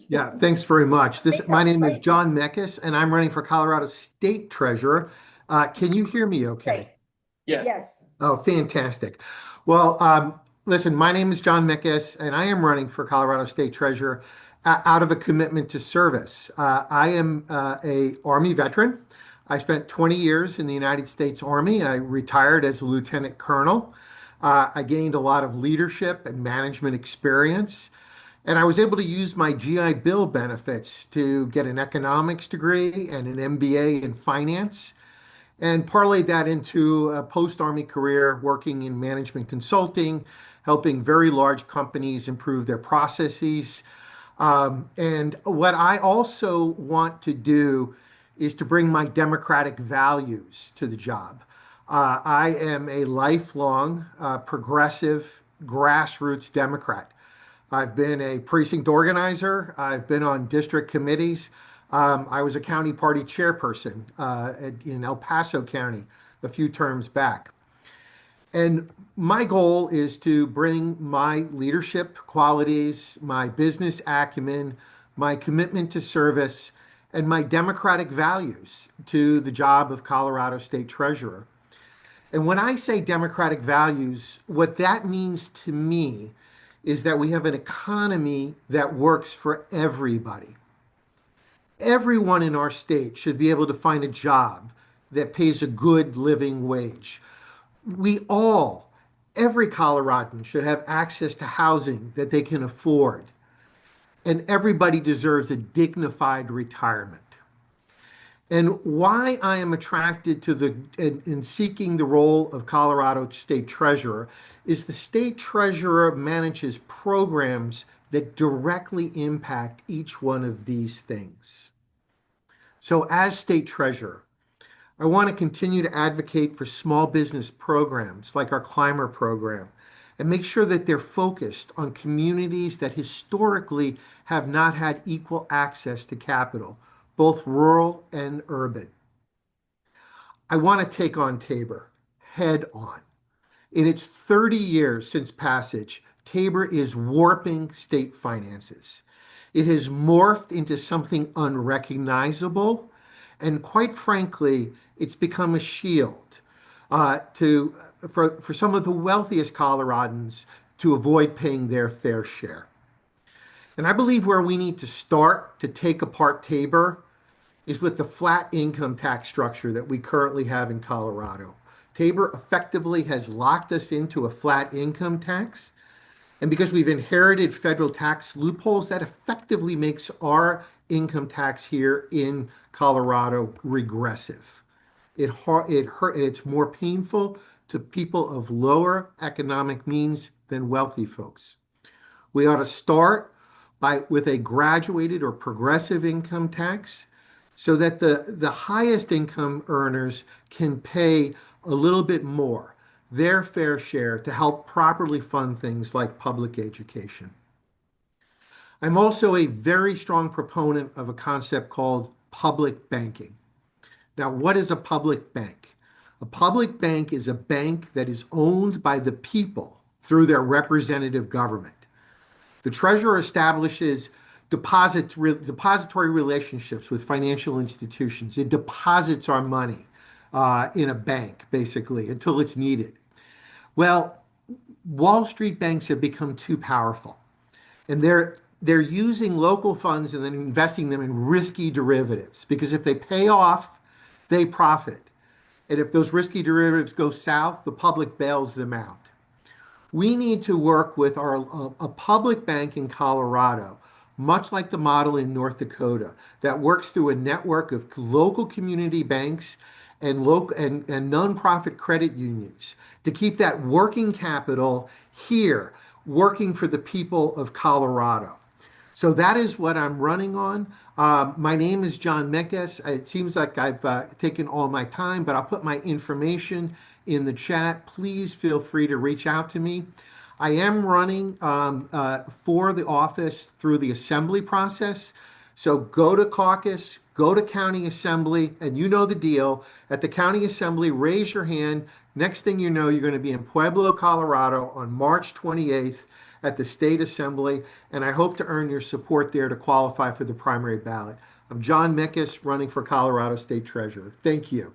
Yeah, thanks very much. My Mikos, name is right? John Mikos, and I'm running for Colorado State Treasurer. Can you hear me Great. okay? Yes. Oh, fantastic. Well, listen, my name is John Mikos, and I am running for Colorado State Treasurer out of a commitment to service. I am a Army veteran. I spent 20 years in the United States Army. I retired as a lieutenant colonel. I gained a lot of leadership and management experience. And I was able to use my GI Bill benefits to get an economics degree and an MBA in finance and parlayed that into a post-Army career working in management consulting, helping very large companies improve their processes. And what I also want to do is to bring my democratic values to the job. I am a lifelong progressive grassroots Democrat. I've been a precinct organizer. I've been on district committees. I was a county party chairperson in El Paso County a few terms back. And my goal is to bring my leadership qualities, my business acumen, my commitment to service, and my democratic values to the job of Colorado State Treasurer. And when I say democratic values, what that means to me is that we have an economy that works for everybody. Everyone in our state should be able to find a job that pays a good living wage. We all, every Coloradan, should have access to housing that they can afford. And everybody deserves a dignified retirement. And why I am attracted to in seeking the role of Colorado State Treasurer is the state treasurer manages programs that directly impact each one of these things. So, as state treasurer, I want to continue to advocate for small business programs like our climber program and make sure that they're focused on communities that historically have not had equal access to capital, both rural and urban. I want to take on Tabor head on. In its 30 years since passage, Tabor is warping state finances. It has morphed into something unrecognizable, and quite frankly, it's become a shield for some of the wealthiest Coloradans to avoid paying their fair share. And I believe where we need to start to take apart Tabor is with the flat income tax structure that we currently have in Colorado. Tabor effectively has locked us into a flat income tax. And because we've inherited federal tax loopholes, that effectively makes our income tax here in Colorado regressive. It's more painful to people of lower economic means than wealthy folks. We ought to start with a graduated or progressive income tax so that the highest income earners can pay a little bit more, their fair share, to help properly fund things like public education. I'm also a very strong proponent of a concept called public banking. Now, what is a public bank? A public bank is a bank that is owned by the people through their representative government. The treasurer establishes depository relationships with financial institutions. It deposits our money in a bank, basically, until it's needed. Well, Wall Street banks have become too powerful, and they're using local funds and then investing them in risky derivatives because if they pay off, they profit. And if those risky derivatives go south, the public bails them out. We need to work with a public bank in Colorado, much like the model in North Dakota, that works through a network of local community banks and nonprofit credit unions to keep that working capital here, working for the people of Colorado. So that is what I'm running on. My name is John Mikos. It seems like I've taken all my time, but I'll put my information in the chat. Please feel free to reach out to me. I am running for the office through the assembly process. So go to caucus, go to county assembly, and you know the deal. At the county assembly, raise your hand. Next thing you know, you're going to be in Pueblo, Colorado on March 28th at the state assembly, and I hope to earn your support there to qualify for the primary ballot. I'm John Mikos, running for Colorado State Treasurer. Thank you.